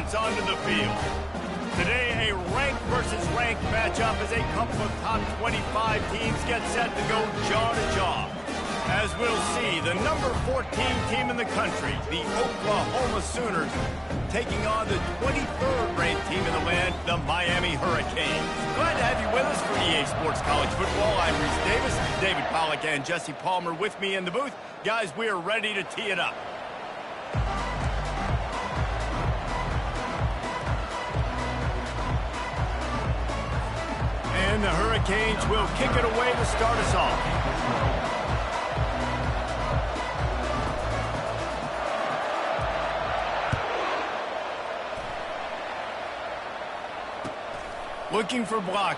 opponents onto the field. Today, a ranked versus ranked matchup as a couple of top 25 teams get set to go jaw to jaw. As we'll see, the number 14 team in the country, the Oklahoma Sooners, taking on the 23rd ranked team in the land, the Miami Hurricanes. Glad to have you with us for EA Sports College Football. I'm Reese Davis, David Pollack and Jesse Palmer with me in the booth. Guys, we are ready to tee it up. And the Hurricanes will kick it away to start us off. Looking for blockers.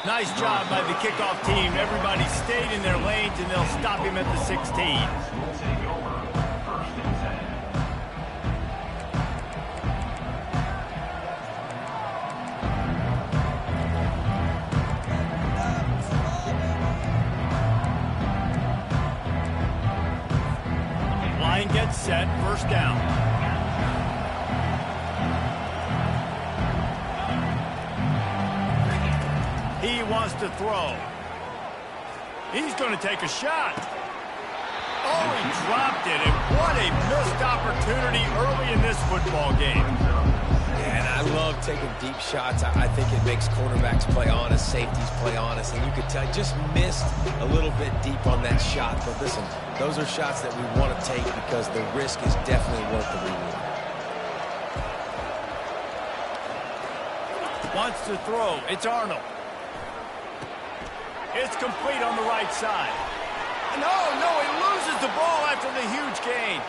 Nice job by the kickoff team. Everybody stayed in their lanes, and they'll stop him at the 16. Line gets set, first down. He wants to throw. He's going to take a shot. Oh, he dropped it, and what a missed opportunity early in this football game. Yeah, and I love taking deep shots. I think it makes quarterbacks play honest, safeties play honest, and you could tell just missed a little bit deep on that shot. But listen, those are shots that we want to take because the risk is definitely worth the reward. Wants to throw. It's Arnold. It's complete on the right side. No, he loses the ball after the huge gain.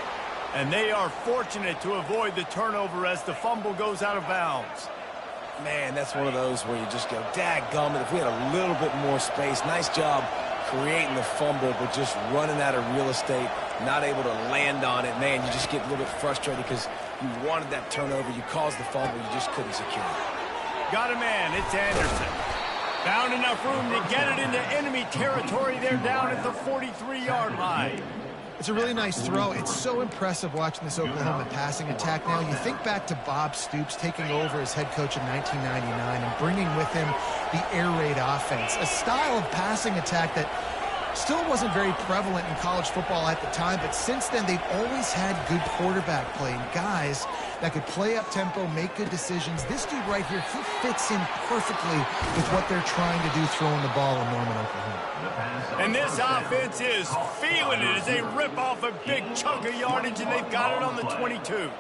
And they are fortunate to avoid the turnover as the fumble goes out of bounds. Man, that's one of those where you just go, dadgummit, if we had a little bit more space. Nice job creating the fumble, but just running out of real estate, not able to land on it. Man, you just get a little bit frustrated because you wanted that turnover. You caused the fumble. You just couldn't secure it. Got a man. It's Anderson. Found enough room to get it into enemy territory. They're down at the 43-yard line. It's a really nice throw. It's so impressive watching this Oklahoma passing attack now. You think back to Bob Stoops taking over as head coach in 1999 and bringing with him the air raid offense, a style of passing attack that still wasn't very prevalent in college football at the time, but since then they've always had good quarterback play and guys that could play up tempo, make good decisions. This dude right here, he fits in perfectly with what they're trying to do throwing the ball in Norman, Oklahoma. And this offense is feeling it as they rip off a big chunk of yardage, and they've got it on the 22.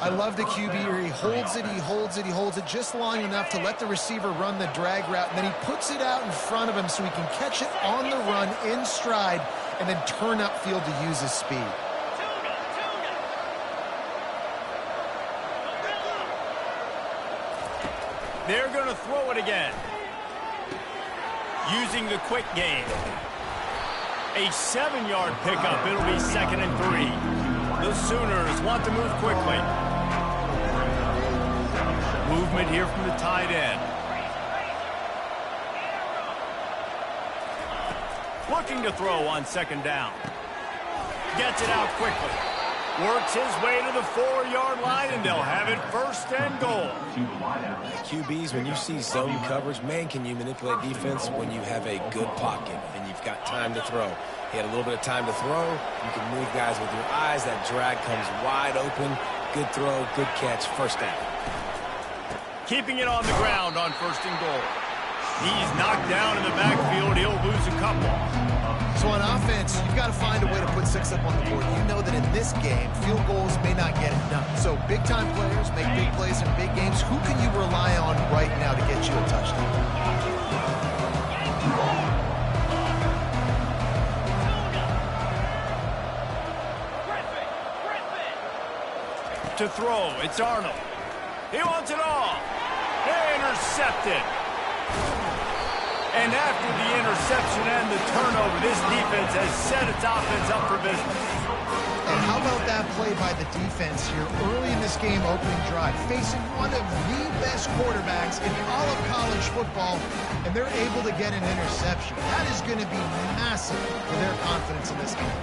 I love the QB here. He holds it just long enough to let the receiver run the drag route, and then he puts it out in front of him so he can catch it on the run in stride and then turn upfield to use his speed. They're going to throw it again. Using the quick game. A 7-yard pickup. It'll be 2nd and 3. The Sooners want to move quickly. Movement here from the tight end. Looking to throw on 2nd down. Gets it out quickly. Works his way to the 4-yard line, and they'll have it 1st and goal. QBs, when you see zone coverage, man, can you manipulate defense when you have a good pocket and you've got time to throw. He had a little bit of time to throw. You can move guys with your eyes. That drag comes wide open. Good throw, good catch, 1st down. Keeping it on the ground on 1st and goal. He's knocked down in the backfield. He'll lose a couple. So on offense, you've got to find a way to put 6 up on the board. You know that in this game, field goals may not get it done. So big-time players make big plays in big games. Who can you rely on right now to get you a touchdown? To throw, it's Arnold. He wants it all. Intercepted. And after the interception and the turnover, this defense has set its offense up for business. And how about that play by the defense here early in this game, opening drive, facing one of the best quarterbacks in all of college football, and they're able to get an interception. That is going to be massive for their confidence in this game.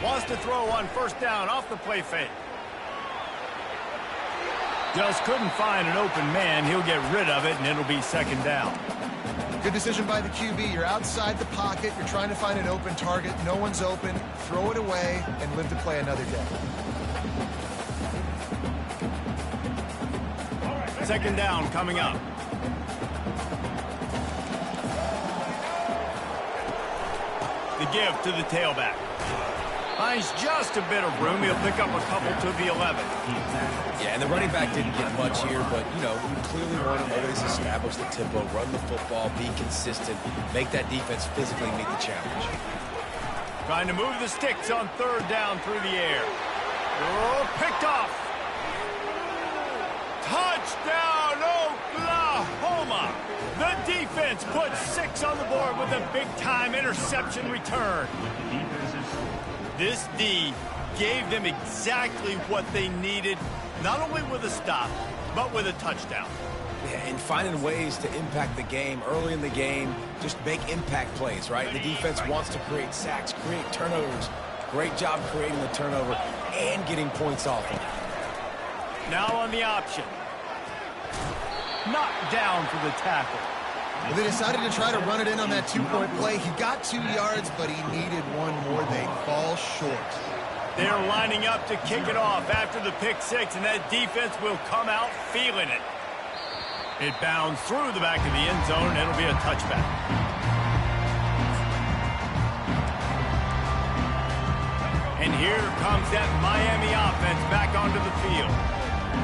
Wants Just a throw on first down off the play fake. Just couldn't find an open man. He'll get rid of it, and it'll be second down. Good decision by the QB. You're outside the pocket. You're trying to find an open target. No one's open. Throw it away and live to play another day. Second down coming up. The give to the tailback. Finds just a bit of room. He'll pick up a couple to the 11. Yeah, and the running back didn't get much here, but, you know, you clearly want to always establish the tempo, run the football, be consistent, make that defense physically meet the challenge. Trying to move the sticks on third down through the air. Oh, picked off. Touchdown, Oklahoma! The defense puts 6 on the board with a big-time interception return. This D gave them exactly what they needed, not only with a stop, but with a touchdown. Yeah, and finding ways to impact the game early in the game, just make impact plays, right? The defense wants to create sacks, create turnovers. Great job creating the turnover and getting points off of it. Now on the option. Knocked down for the tackle. Well, they decided to try to run it in on that 2-point play. He got 2 yards, but he needed one more. They fall short. They're lining up to kick it off after the pick 6, and that defense will come out feeling it. It bounds through the back of the end zone, and it'll be a touchback. And here comes that Miami offense back onto the field.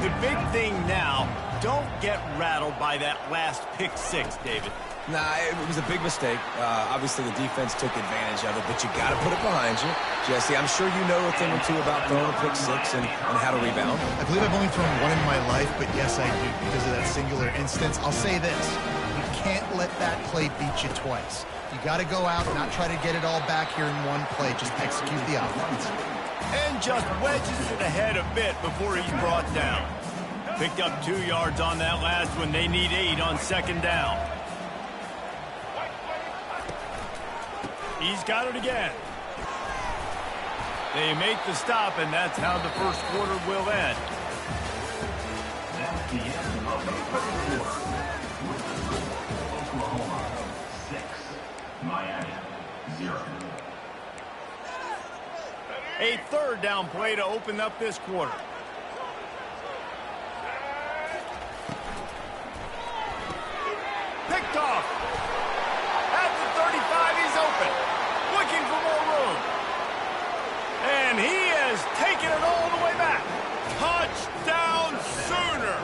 The big thing now, don't get rattled by that last pick 6, David. Nah, it was a big mistake. Obviously, the defense took advantage of it, but you got to put it behind you. Jesse, I'm sure you know a thing or two about throwing a pick 6 and how to rebound. I believe I've only thrown one in my life, but yes, I do because of that singular instance. I'll say this. You can't let that play beat you twice. You got to go out and not try to get it all back here in one play. Just execute the offense. And just wedges it ahead a bit before he's brought down. Picked up 2 yards on that last one. They need 8 on second down. He's got it again. They make the stop, and that's how the first quarter will end. That's the end of the first quarter. Oklahoma 6, Miami 0. A third down play to open up this quarter. Picked off. At the 35, he's open. Looking for more room. And he has taken it all the way back. Touchdown Sooner.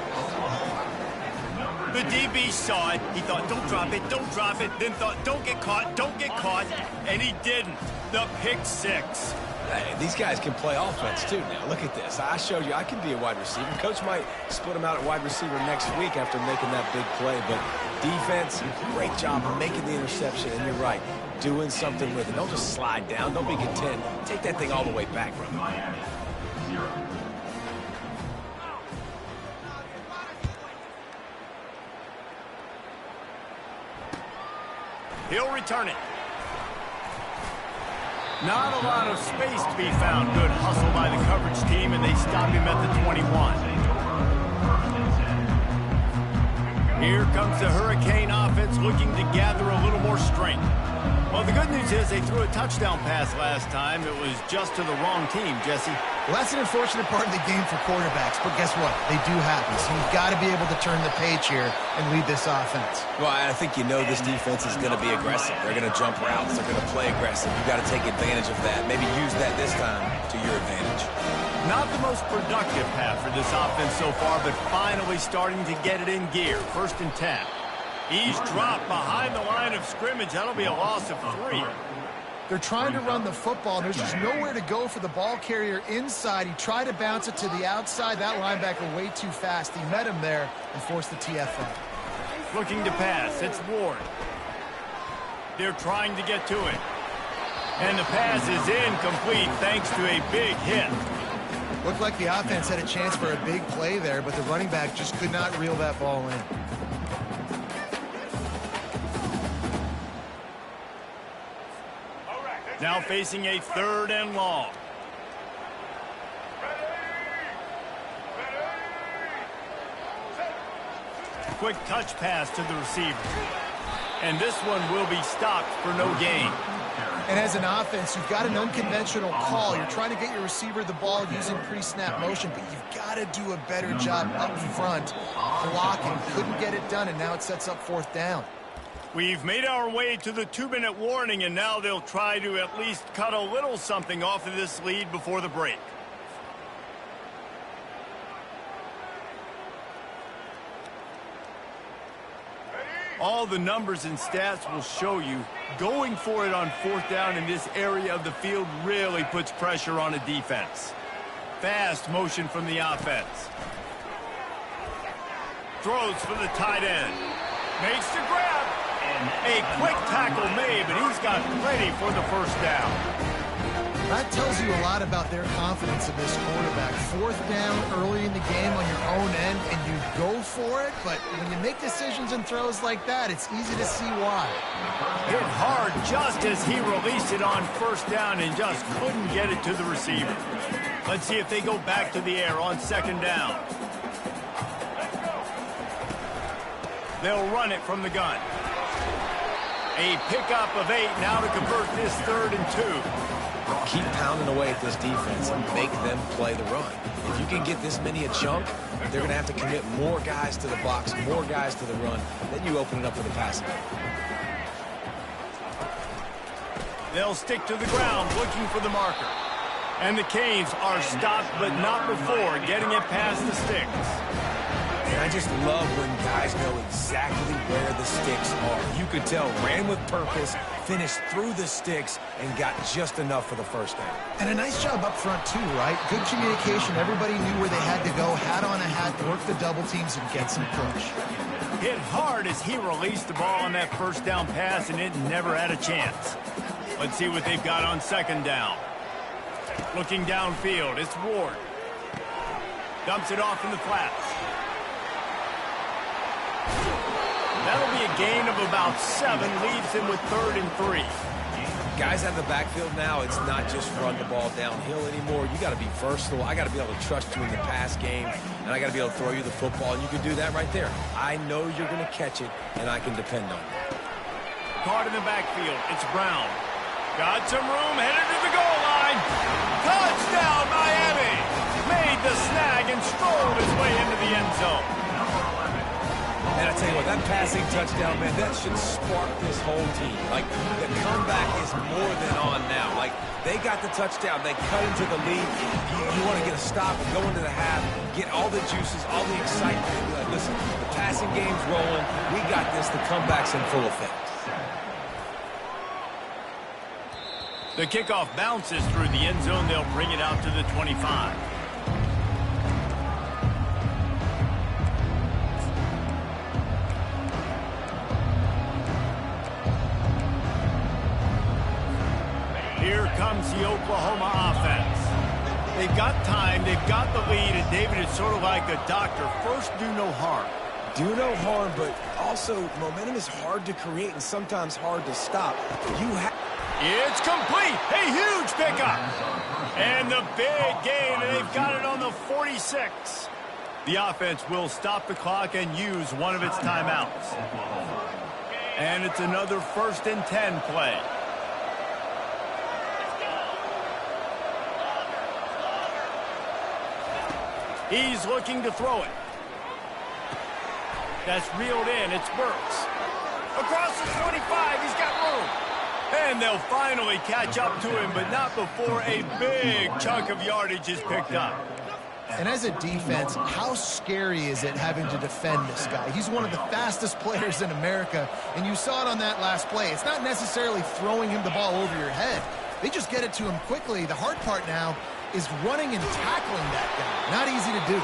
The DB saw it. He thought, don't drop it, don't drop it. Then thought, don't get caught, don't get caught. And he didn't. The pick 6. Hey, these guys can play offense, too, now. Look at this. I showed you I can be a wide receiver. Coach might split him out at wide receiver next week after making that big play. But defense, great job of making the interception. And you're right, doing something with it. Don't just slide down. Don't be content. Take that thing all the way back. Miami 0. He'll return it. Not a lot of space to be found. Good hustle by the coverage team, and they stop him at the 21. Here comes the Hurricane offense looking to gather a little more strength. Well, the good news is they threw a touchdown pass last time. It was just to the wrong team, Jesse. Well, that's an unfortunate part of the game for quarterbacks, but guess what? They do happen, so you've got to be able to turn the page here and lead this offense. Well, I think you know this defense is going to be aggressive. They're going to jump routes. They're going to play aggressive. You've got to take advantage of that. Maybe use that this time to your advantage. Not the most productive half for this offense so far, but finally starting to get it in gear. 1st and 10. He's dropped behind the line of scrimmage. That'll be a loss of 3. They're trying to run the football, and there's just nowhere to go for the ball carrier inside. He tried to bounce it to the outside. That linebacker way too fast. He met him there and forced the TFL. Looking to pass. It's Ward. They're trying to get to it. And the pass is incomplete thanks to a big hit. Looked like the offense had a chance for a big play there, but the running back just could not reel that ball in. Now facing a 3rd and long. quick touch pass to the receiver. And this one will be stopped for no gain. And as an offense, you've got an unconventional call. You're trying to get your receiver the ball using pre-snap motion, but you've got to do a better job up front blocking. Couldn't get it done, and now it sets up 4th down. We've made our way to the 2-minute warning, and now they'll try to at least cut a little something off of this lead before the break. All the numbers and stats will show you going for it on 4th down in this area of the field really puts pressure on a defense. Fast motion from the offense. Throws for the tight end. Makes the grab. A quick tackle made, but he's got plenty for the 1st down. That tells you a lot about their confidence in this quarterback. 4th down early in the game on your own end, and you go for it, but when you make decisions and throws like that, it's easy to see why. Hit hard just as he released it on 1st down and just couldn't get it to the receiver. Let's see if they go back to the air on 2nd down. They'll run it from the gun. A pickup of 8 now to convert this 3rd and 2. Keep pounding away at this defense and make them play the run. If you can get this many a chunk, they're going to have to commit more guys to the box, more guys to the run. Then you open it up for the passing. They'll stick to the ground looking for the marker. And the Canes are stopped, but not before getting it past the sticks. And I just love when guys know exactly where the sticks are. You could tell, ran with purpose, finished through the sticks, and got just enough for the 1st down. And a nice job up front, too, right? Good communication. Everybody knew where they had to go, hat on a hat, work the double teams, and get some push. Hit hard as he released the ball on that 1st down pass, and it never had a chance. Let's see what they've got on 2nd down. Looking downfield, it's Ward. Dumps it off in the flats. That'll be a gain of about 7, leaves him with 3rd and 3. Guys out of the backfield now, it's not just run the ball downhill anymore. You got to be versatile. I got to be able to trust you in the pass game, and I got to be able to throw you the football, and you can do that right there. I know you're going to catch it, and I can depend on it. Caught in the backfield, it's Brown. Got some room, headed to the goal line. Touchdown, Miami! Made the snag and strolled his way into the end zone. And I tell you what, that passing touchdown, man, that should spark this whole team. Like, the comeback is more than on now. Like, they got the touchdown. They cut into the lead. You want to get a stop and go into the half, get all the juices, all the excitement. And be like, listen, the passing game's rolling. We got this. The comeback's in full effect. The kickoff bounces through the end zone. They'll bring it out to the 25. Here comes the Oklahoma offense. They've got time, they've got the lead, and David is sort of like a doctor. First, do no harm. Do no harm, but also momentum is hard to create and sometimes hard to stop. It's complete. A huge pickup. And the big gain, and they've got it on the 46. The offense will stop the clock and use one of its timeouts. And it's another 1st and 10 play. He's looking to throw it. That's reeled in. It's Burks. Across the 25, he's got room. And they'll finally catch up to him, but not before a big chunk of yardage is picked up. And as a defense, how scary is it having to defend this guy? He's one of the fastest players in America, and you saw it on that last play. It's not necessarily throwing him the ball over your head. They just get it to him quickly. The hard part now is running and tackling that guy. Not easy to do.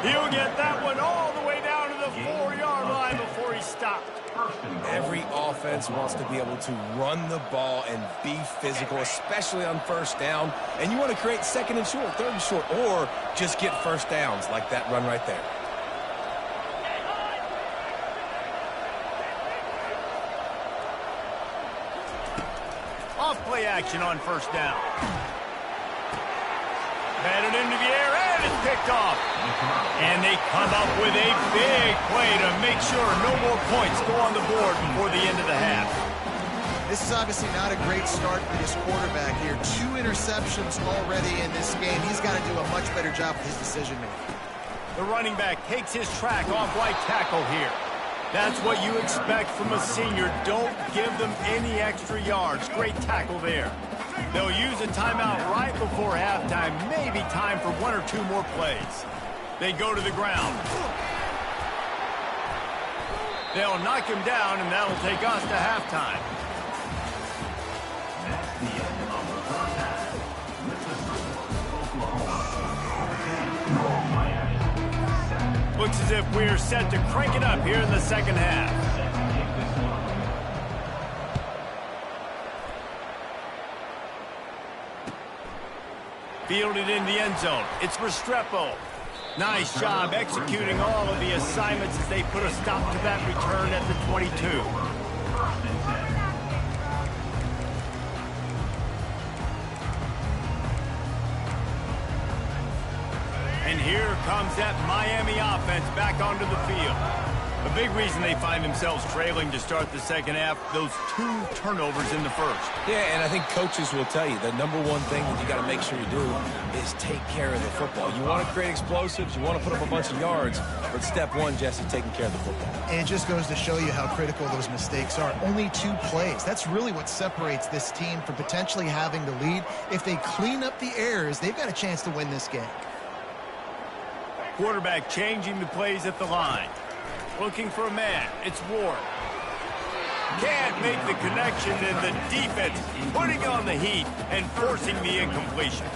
He'll get that one all the way down to the 4-yard line before he stopped. Every offense wants to be able to run the ball and be physical, especially on 1st down. And you want to create 2nd and short, 3rd and short, or just get 1st downs like that run right there. Off play action on 1st down. Batted into the air. And it's picked off. And they come up with a big play to make sure no more points go on the board before the end of the half. This is obviously not a great start for this quarterback here. 2 interceptions already in this game. He's got to do a much better job with his decision-making. The running back takes his track off right tackle here. That's what you expect from a senior. Don't give them any extra yards. Great tackle there. They'll use a timeout right before halftime. Maybe time for 1 or 2 more plays. They go to the ground. They'll knock him down, and that'll take us to halftime. That's the end of the first half. With the score, Oklahoma 10, Miami 7. Looks as if we're set to crank it up here in the second half. Fielded in the end zone. It's Restrepo. Nice job executing all of the assignments as they put a stop to that return at the 22. And here comes that Miami offense back onto the field. A big reason they find themselves trailing to start the second half, those 2 turnovers in the first. Yeah, and I think coaches will tell you the number one thing that you got to make sure you do is take care of the football. You want to create explosives, you want to put up a bunch of yards, but step 1, Jesse, taking care of the football. And it just goes to show you how critical those mistakes are. Only 2 plays. That's really what separates this team from potentially having the lead. If they clean up the errors, they've got a chance to win this game. Quarterback changing the plays at the line. Looking for a man. It's Ward. Can't make the connection, and the defense putting on the heat and forcing the incompletion.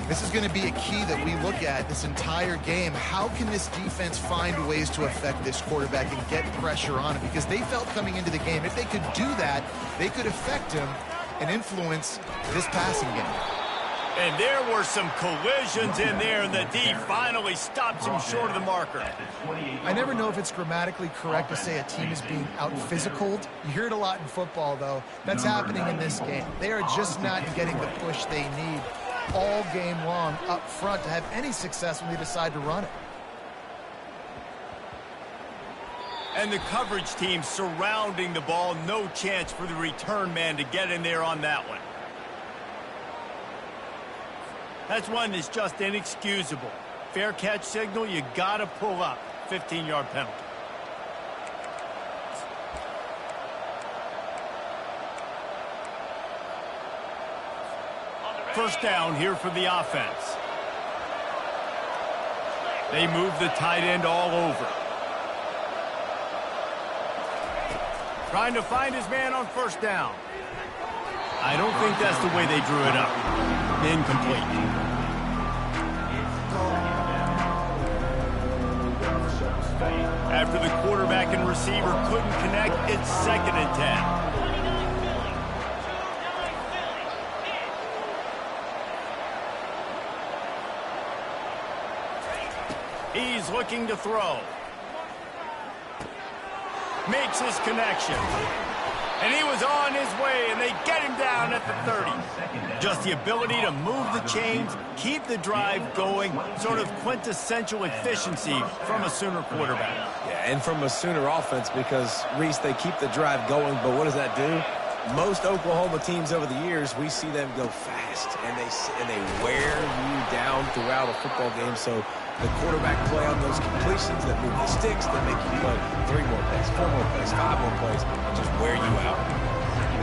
This is going to be a key that we look at this entire game. How can this defense find ways to affect this quarterback and get pressure on him? Because they felt coming into the game, if they could do that, they could affect him and influence this passing game. And there were some collisions in there, and the D finally stops him short of the marker. I never know if it's grammatically correct to say a team is being out-physicaled. You hear it a lot in football, though. That's happening in this game. They are just not getting the push they need all game long up front to have any success when they decide to run it. And the coverage team surrounding the ball. No chance for the return man to get in there on that one. That's one that's just inexcusable. Fair catch signal, you gotta pull up. 15-yard penalty. First down here for the offense. They move the tight end all over. Trying to find his man on first down. I don't think that's the way they drew it up. Incomplete. After the quarterback and receiver couldn't connect, it's 2nd and 10. He's looking to throw. Makes his connection. And he was on his way, and they get him down at the 30. Just the ability to move the chains, keep the drive going, sort of quintessential efficiency from a Sooner quarterback. Yeah, and from a Sooner offense because, Reese, they keep the drive going, but what does that do? Most Oklahoma teams over the years, we see them go fast, and they wear you down throughout a football game, so the quarterback play on those completions that move the sticks, that make you play 3 more plays, 4 more plays, 5 more plays, and just wear you out.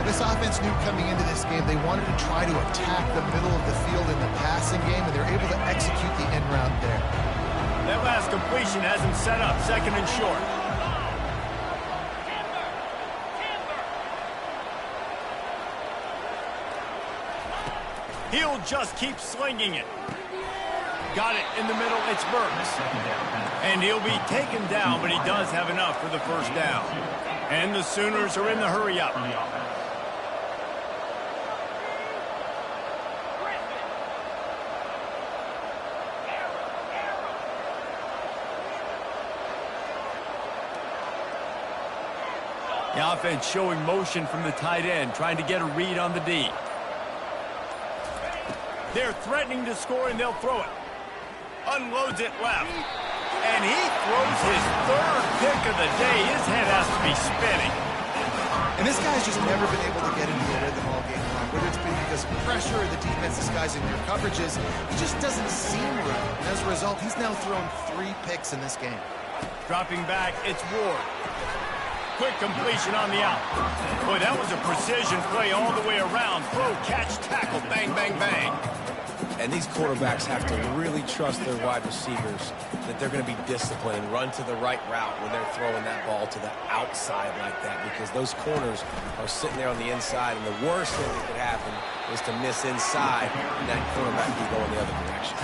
This offense knew coming into this game they wanted to try to attack the middle of the field in the passing game, and they're able to execute the end route there. That last completion has him set up 2nd and short. He'll just keep slinging it. Got it in the middle. It's Burks. And he'll be taken down, but he does have enough for the first down. And the Sooners are in the hurry-up. The offense showing motion from the tight end, trying to get a read on the D. They're threatening to score, and they'll throw it. Unloads it left. And he throws his third pick of the day. His head has to be spinning. And this guy's just never been able to get into a rhythm all game long. Whether it's been because of pressure or the defense disguising their coverages, he just doesn't seem right. And as a result, he's now thrown 3 picks in this game. Dropping back, it's Ward. Quick completion on the out. Boy, that was a precision play all the way around. Throw, catch, tackle, bang, bang, bang. And these quarterbacks have to really trust their wide receivers that they're going to be disciplined and run to the right route when they're throwing that ball to the outside like that, because those corners are sitting there on the inside, and the worst thing that could happen is to miss inside and that quarterback can go in the other direction.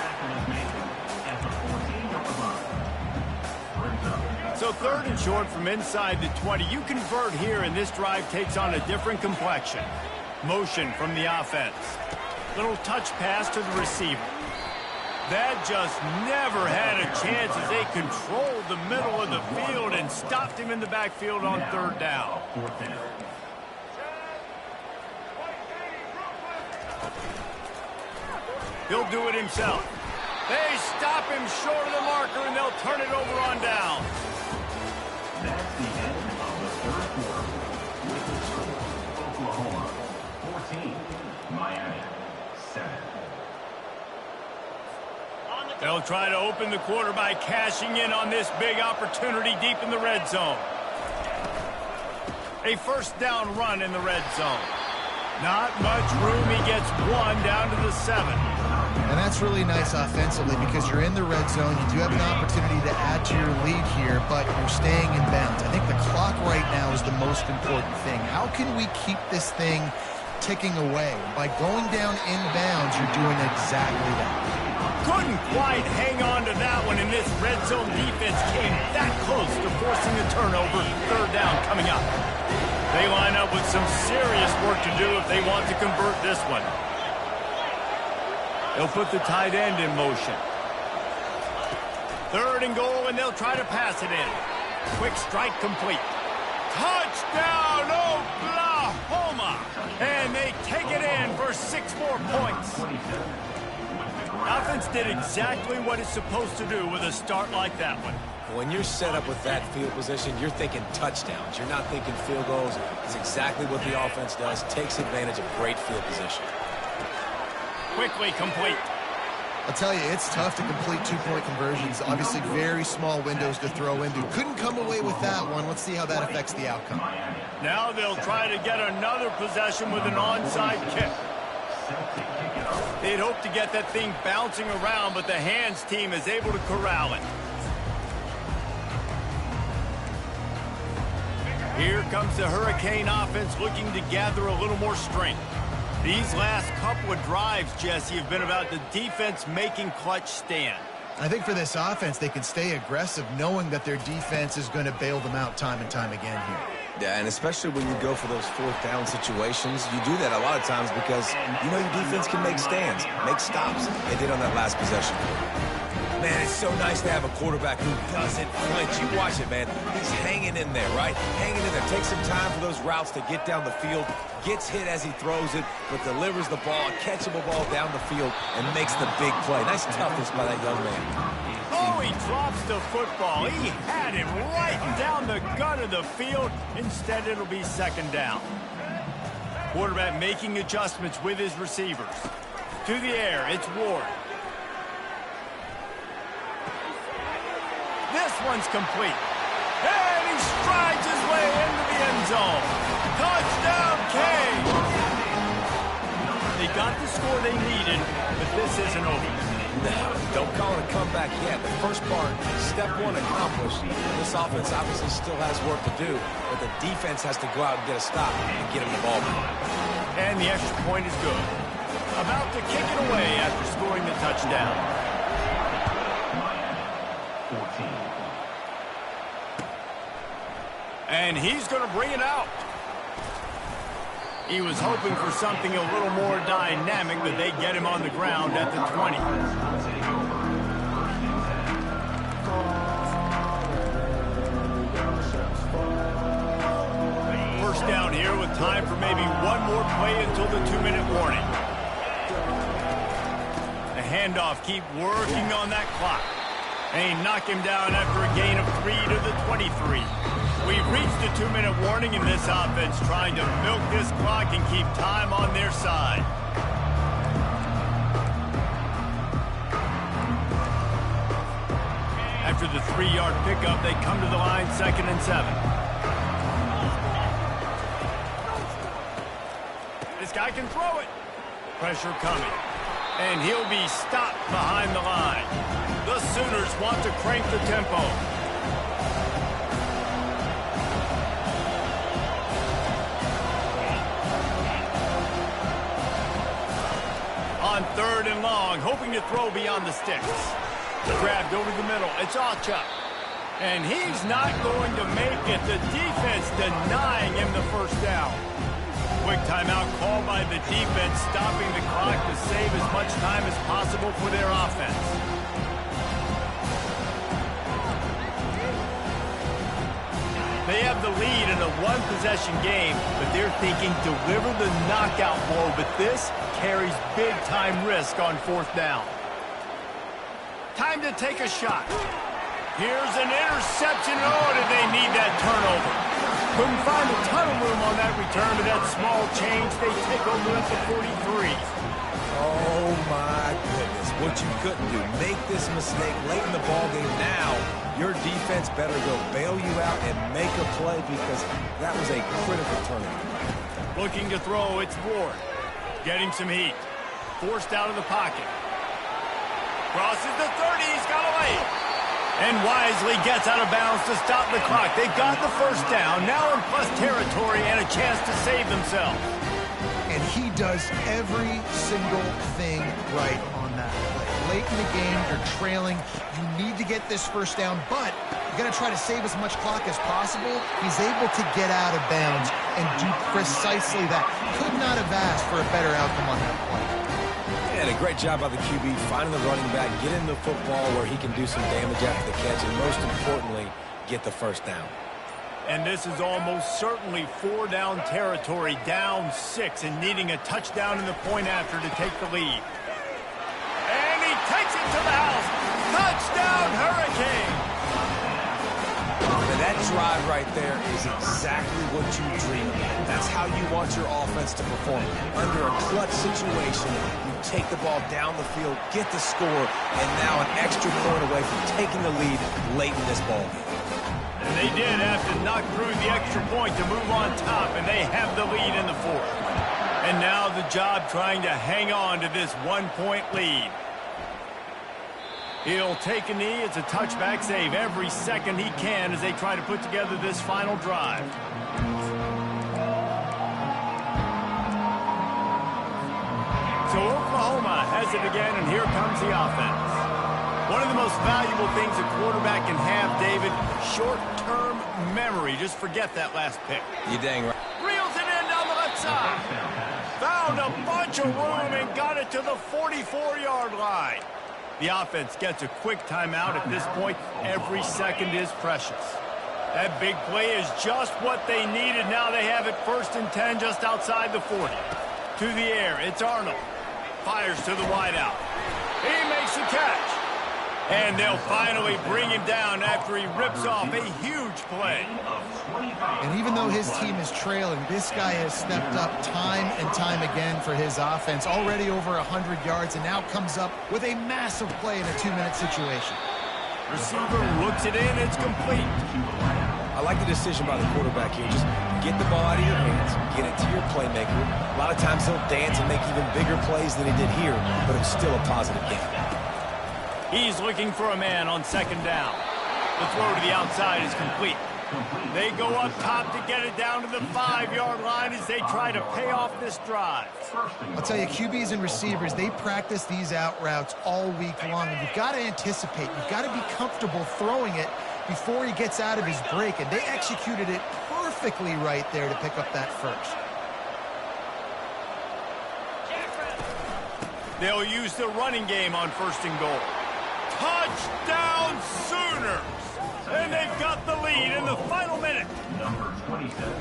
So 3rd and short from inside the 20. You convert here, and this drive takes on a different complexion. Motion from the offense. Little touch pass to the receiver. That just never had a chance as they controlled the middle of the field and stopped him in the backfield on 3rd down. He'll do it himself. They stop him short of the marker, and they'll turn it over on down. That's the end of the 3rd quarter. With the score, Oklahoma 14, Miami 7. They'll try to open the quarter by cashing in on this big opportunity deep in the red zone. A 1st down run in the red zone. Not much room. He gets 1 down to the 7. And that's really nice offensively because you're in the red zone. You do have an opportunity to add to your lead here, but you're staying in bounds. I think the clock right now is the most important thing. How can we keep this thing ticking away? By going down in bounds, you're doing exactly that. Couldn't quite hang on to that one, and this red zone defense came that close to forcing a turnover. 3rd down coming up. They line up with some serious work to do if they want to convert this one. They'll put the tight end in motion. 3rd and goal, and they'll try to pass it in. Quick strike complete. Touchdown, Oklahoma! And they take it in for 6 more points. Offense did exactly what it's supposed to do with a start like that one. When you're set up with that field position, you're thinking touchdowns. You're not thinking field goals. It's exactly what the offense does. Takes advantage of great field position. Quickly complete. I'll tell you, it's tough to complete 2-point conversions. Obviously, very small windows to throw into. Couldn't come away with that one. Let's see how that affects the outcome. Now they'll try to get another possession with an onside kick. They'd hope to get that thing bouncing around, but the hands team is able to corral it. Here comes the Hurricane offense looking to gather a little more strength. These last couple of drives, Jesse, have been about the defense making clutch stand. I think for this offense, they can stay aggressive knowing that their defense is going to bail them out time and time again here. Yeah, and especially when you go for those 4th down situations, you do that a lot of times because you know your defense can make stands, make stops. They did on that last possession. Man, it's so nice to have a quarterback who doesn't flinch. You watch it, man. He's hanging in there, right? Hanging in there. Takes some time for those routes to get down the field. Gets hit as he throws it, but delivers the ball, a catchable ball down the field, and makes the big play. Nice toughness by that young man. Oh, he drops the football. He had him right down the gut of the field. Instead, it'll be 2nd down. Quarterback making adjustments with his receivers. To the air, it's Ward. This one's complete. And he strides his way into the end zone. Touchdown, Kane! They got the score they needed, but this isn't over. No, don't call it a comeback yet. The first part, step 1 accomplished. This offense obviously still has work to do, but the defense has to go out and get a stop and get him the ball back. And the extra point is good. About to kick it away after scoring the touchdown. Miami 14. And he's going to bring it out. He was hoping for something a little more dynamic, but they get him on the ground at the 20. First down here with time for maybe one more play until the 2-minute warning. The handoff, keep working on that clock. They knock him down after a gain of 3 to the 23. We've reached the 2-minute warning in this offense, trying to milk this clock and keep time on their side. After the 3-yard pickup, they come to the line 2nd and 7. This guy can throw it. Pressure coming. And he'll be stopped behind the line. The Sooners want to crank the tempo. On 3rd and long, hoping to throw beyond the sticks. Grabbed over the middle. It's Ocha. And he's not going to make it. The defense denying him the first down. Quick timeout called by the defense, stopping the clock to save as much time as possible for their offense. They have the lead in a one-possession game, but they're thinking deliver the knockout blow, but this carries big-time risk on 4th down. Time to take a shot. Here's an interception. Oh, did they need that turnover? Couldn't find a ton of room on that return, but that small change, they take over at the 43. Oh, my goodness. What you couldn't do. Make this mistake late in the ballgame. Now, your defense better go bail you out and make a play because that was a critical turnover. Looking to throw, it's Ward. Getting some heat. Forced out of the pocket. Crosses the 30, he's got away. And wisely gets out of bounds to stop the clock. They got the first down, now in plus territory and a chance to save themselves. And he does every single thing right on that play. Late in the game, you're trailing. You need to get this first down, but you got to try to save as much clock as possible. He's able to get out of bounds and do precisely that. Could not have asked for a better outcome on that play. And a great job by the QB, finding the running back, getting the football where he can do some damage after the catch, and most importantly, get the first down. And this is almost certainly 4-down territory, down 6, and needing a touchdown in the point after to take the lead. And he takes it to the house. Touchdown, Hurricane! And that drive right there is exactly what you dream of. That's how you want your offense to perform. Under a clutch situation, you take the ball down the field, get the score, and now an extra point away from taking the lead late in this ballgame. And they did have to knock through the extra point to move on top, and they have the lead in the 4th. And now the job trying to hang on to this 1-point lead. He'll take a knee. It's a touchback save every second he can as they try to put together this final drive. So Oklahoma has it again, and here comes the offense. One of the most valuable things a quarterback can have, David, short-term memory. Just forget that last pick. You dang right. Reels it in down the left side. Found a bunch of room and got it to the 44-yard line. The offense gets a quick timeout at this point. Every second is precious. That big play is just what they needed. Now they have it 1st and 10 just outside the 40. To the air, it's Arnold. Fires to the wideout. He makes the catch. And they'll finally bring him down after he rips off a huge play. And even though his team is trailing, this guy has stepped up time and time again for his offense. Already over 100 yards and now comes up with a massive play in a 2-minute situation. Receiver looks it in, it's complete. I like the decision by the quarterback here. Just get the ball out of your hands, get it to your playmaker. A lot of times he'll dance and make even bigger plays than he did here, but it's still a positive game. He's looking for a man on 2nd down. The throw to the outside is complete. They go up top to get it down to the 5-yard line as they try to pay off this drive. I'll tell you, QBs and receivers, they practice these out routes all week long, and you've got to anticipate. You've got to be comfortable throwing it before he gets out of his break, and they executed it perfectly right there to pick up that first. They'll use the running game on 1st and goal. Touchdown, Sooners! And they've got the lead in the final minute. Number 27.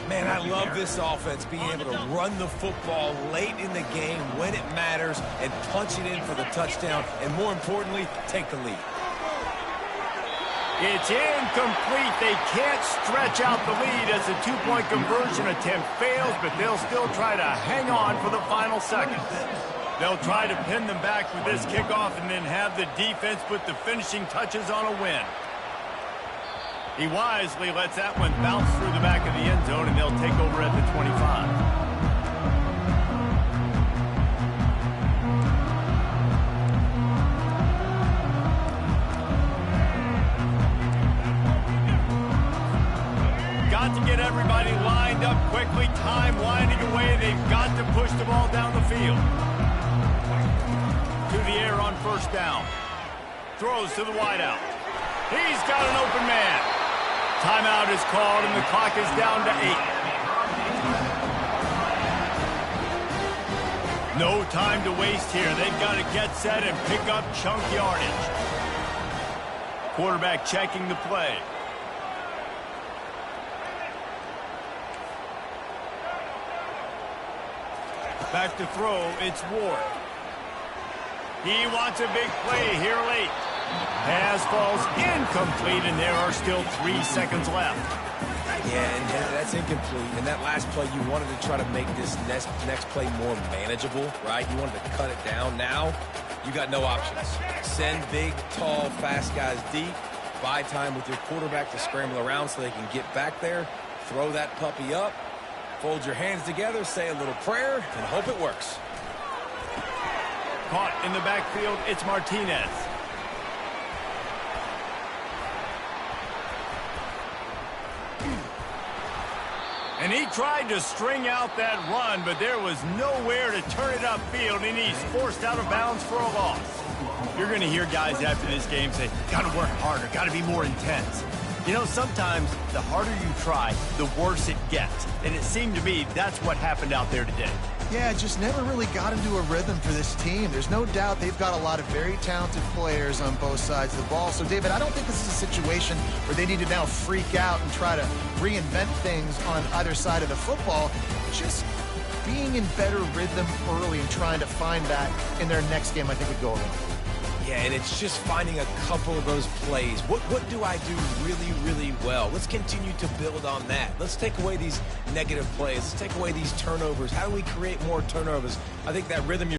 Man, I love this offense being able to run the football late in the game when it matters and punch it in for the touchdown, and more importantly, take the lead. It's incomplete. They can't stretch out the lead as the two-point conversion attempt fails, but they'll still try to hang on for the final seconds. They'll try to pin them back with this kickoff and then have the defense put the finishing touches on a win. He wisely lets that one bounce through the back of the end zone, and they'll take over at the 25. Got to get everybody lined up quickly, time winding away. They've got to push the ball down the field. To the air on first down. Throws to the wideout. He's got an open man. Timeout is called, and the clock is down to 8. No time to waste here. They've got to get set and pick up chunk yardage. Quarterback checking the play. Back to throw, it's Ward. He wants a big play here late. Pass falls incomplete, and there are still 3 seconds left. Yeah, and that's incomplete. And that last play, you wanted to try to make this next play more manageable, right? You wanted to cut it down. Now, you got no options. Send big, tall, fast guys deep. Buy time with your quarterback to scramble around so they can get back there. Throw that puppy up. Fold your hands together, say a little prayer, and hope it works. Caught in the backfield, it's Martinez. And he tried to string out that run, but there was nowhere to turn it upfield, and he's forced out of bounds for a loss. You're going to hear guys after this game say, got to work harder, got to be more intense. You know, sometimes the harder you try, the worse it gets. And it seemed to me that's what happened out there today. Yeah, just never really got into a rhythm for this team. There's no doubt they've got a lot of very talented players on both sides of the ball. So, David, I don't think this is a situation where they need to now freak out and try to reinvent things on either side of the football. Just being in better rhythm early and trying to find that in their next game, I think would go a long way. Yeah, and it's just finding a couple of those plays. What do I do really, really well? Let's continue to build on that. Let's take away these negative plays. Let's take away these turnovers. How do we create more turnovers? I think that rhythm